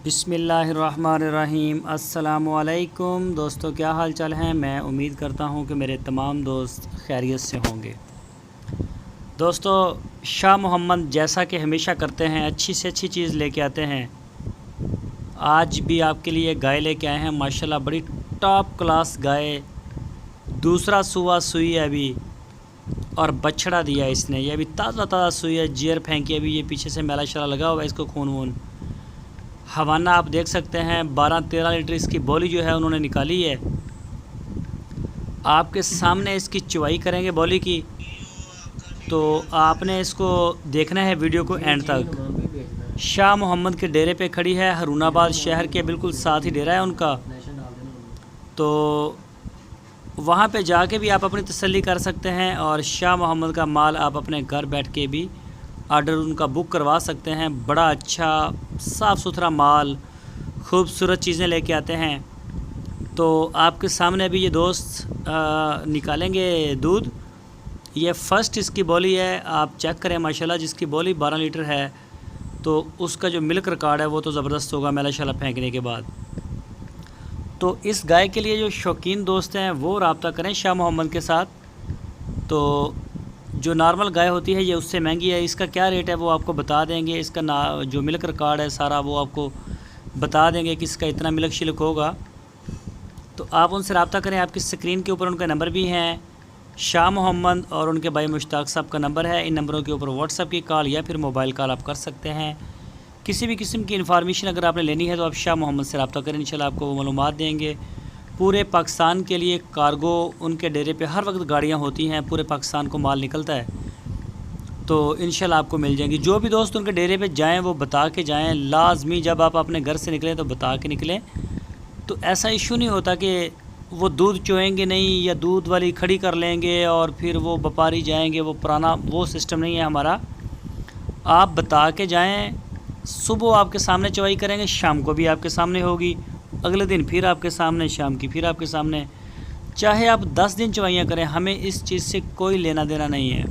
बिस्मिल्लाहिर्रहमानिर्रहीम। अस्सलामुअलैकुम दोस्तों, क्या हाल चाल हैं। मैं उम्मीद करता हूं कि मेरे तमाम दोस्त खैरियत से होंगे। दोस्तों, शाह मोहम्मद जैसा कि हमेशा करते हैं, अच्छी से अच्छी चीज़ लेके आते हैं। आज भी आपके लिए गाय लेके आए हैं। माशाल्लाह बड़ी टॉप क्लास गाय, दूसरा सुआ सुई है अभी, और बछड़ा दिया इसने। ये अभी ताज़ा ताज़ा सुई है, जियर फेंकी अभी। ये पीछे से मैला शैला लगा हुआ है, इसको खून वून। हवाना आप देख सकते हैं, 12-13 लीटर इसकी बोली जो है उन्होंने निकाली है। आपके सामने इसकी चुवाई करेंगे बोली की, तो आपने इसको देखना है वीडियो को एंड तक। शाह मोहम्मद के डेरे पे खड़ी है, हरूनाबाद शहर के बिल्कुल साथ ही डेरा है उनका। तो वहाँ पे जाके भी आप अपनी तसल्ली कर सकते हैं, और शाह मोहम्मद का माल आप अपने घर बैठ के भी ऑर्डर उनका बुक करवा सकते हैं। बड़ा अच्छा साफ़ सुथरा माल, खूबसूरत चीज़ें लेके आते हैं। तो आपके सामने अभी ये दोस्त निकालेंगे दूध। ये फ़र्स्ट इसकी बोली है, आप चेक करें। माशाल्लाह जिसकी बोली 12 लीटर है, तो उसका जो मिल्क रिकॉर्ड है वो तो ज़बरदस्त होगा मैला शैला फेंकने के बाद। तो इस गाय के लिए जो शौकीन दोस्त हैं वो रब्ता करें शाह मोहम्मद के साथ। तो जो नॉर्मल गाय होती है ये उससे महंगी है। इसका क्या रेट है वो आपको बता देंगे। इसका जो मिल्क रिकॉर्ड है सारा वो आपको बता देंगे कि इसका इतना मिल्क शिल्क होगा। तो आप उनसे रब्ता करें। आपकी स्क्रीन के ऊपर उनका नंबर भी हैं, शाह मोहम्मद और उनके भाई मुश्ताक साहब का नंबर है। इन नंबरों के ऊपर व्हाट्सएप की कॉल या फिर मोबाइल कॉल आप कर सकते हैं। किसी भी किस्म की इन्फॉर्मेशन अगर आपने लेनी है तो आप शाह मोहम्मद से रब्ता करें, इंशाल्लाह आपको वो मालूमात देंगे। पूरे पाकिस्तान के लिए कार्गो उनके डेरे पे हर वक्त गाड़ियाँ होती हैं, पूरे पाकिस्तान को माल निकलता है, तो इंशाल्लाह आपको मिल जाएंगी। जो भी दोस्त उनके डेरे पे जाएं वो बता के जाएं लाजमी। जब आप अपने घर से निकलें तो बता के निकलें, तो ऐसा इशू नहीं होता कि वो दूध चोएंगे नहीं या दूध वाली खड़ी कर लेंगे और फिर वो व्यापारी जाएंगे। वो पुराना वो सिस्टम नहीं है हमारा। आप बता के जाएं, सुबह आपके सामने चवाई करेंगे, शाम को भी आपके सामने होगी, अगले दिन फिर आपके सामने, शाम की फिर आपके सामने। चाहे आप 10 दिन चवाइयाँ करें, हमें इस चीज़ से कोई लेना देना नहीं है।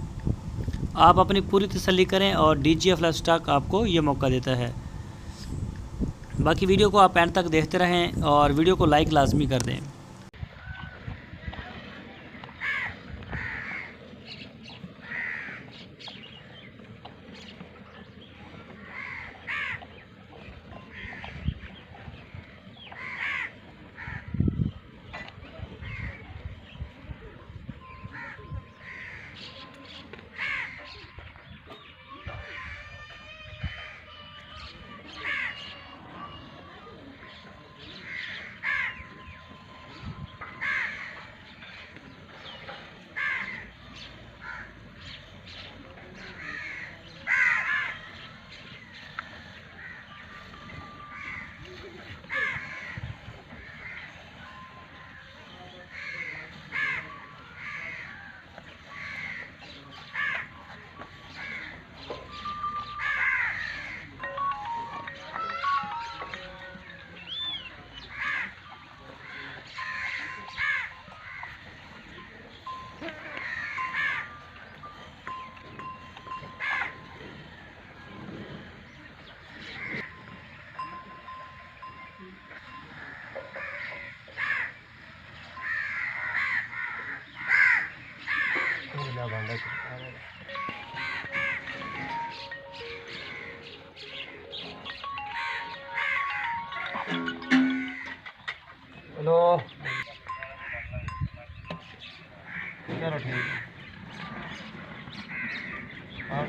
आप अपनी पूरी तसल्ली करें और DGF लाइफ स्टॉक आपको ये मौका देता है। बाकी वीडियो को आप एंड तक देखते रहें और वीडियो को लाइक लाजमी कर दें। हेलो, चलो ठीक है। हाँ,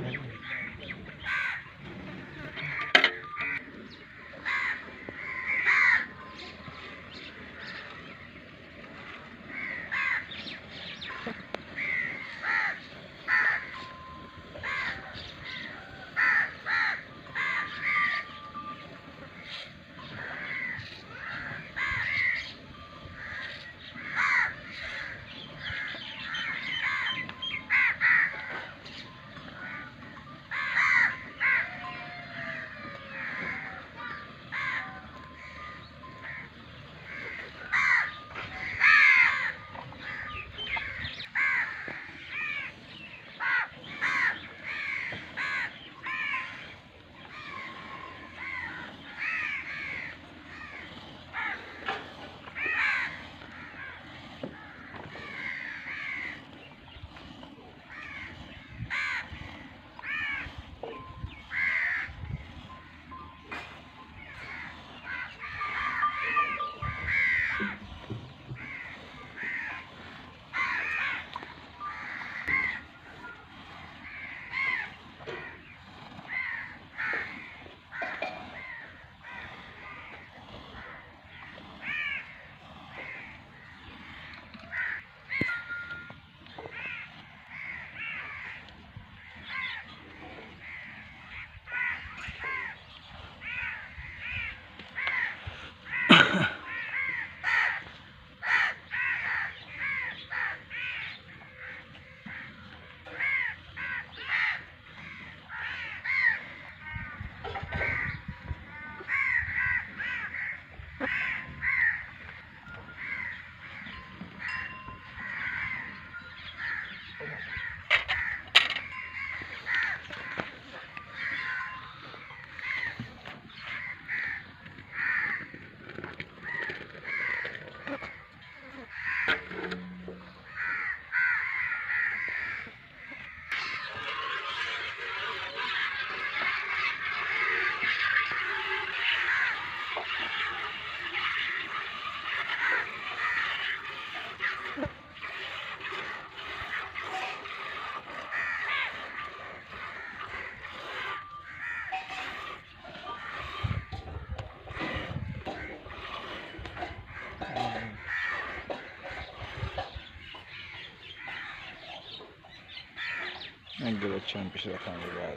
अगे बच्चों पिछले खाने बाद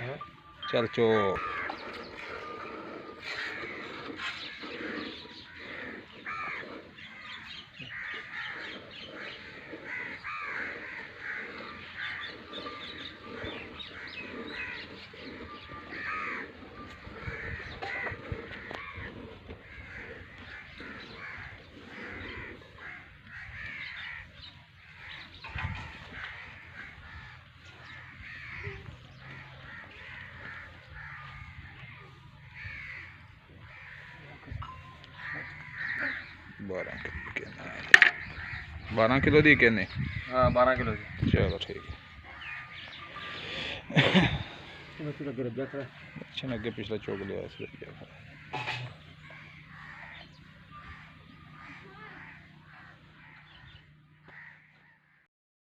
हाँ। चल चो 12 किलो दी कहने हाँ 12 किलो की। चलो ठीक है अच्छा अगे पिछला चौक लिया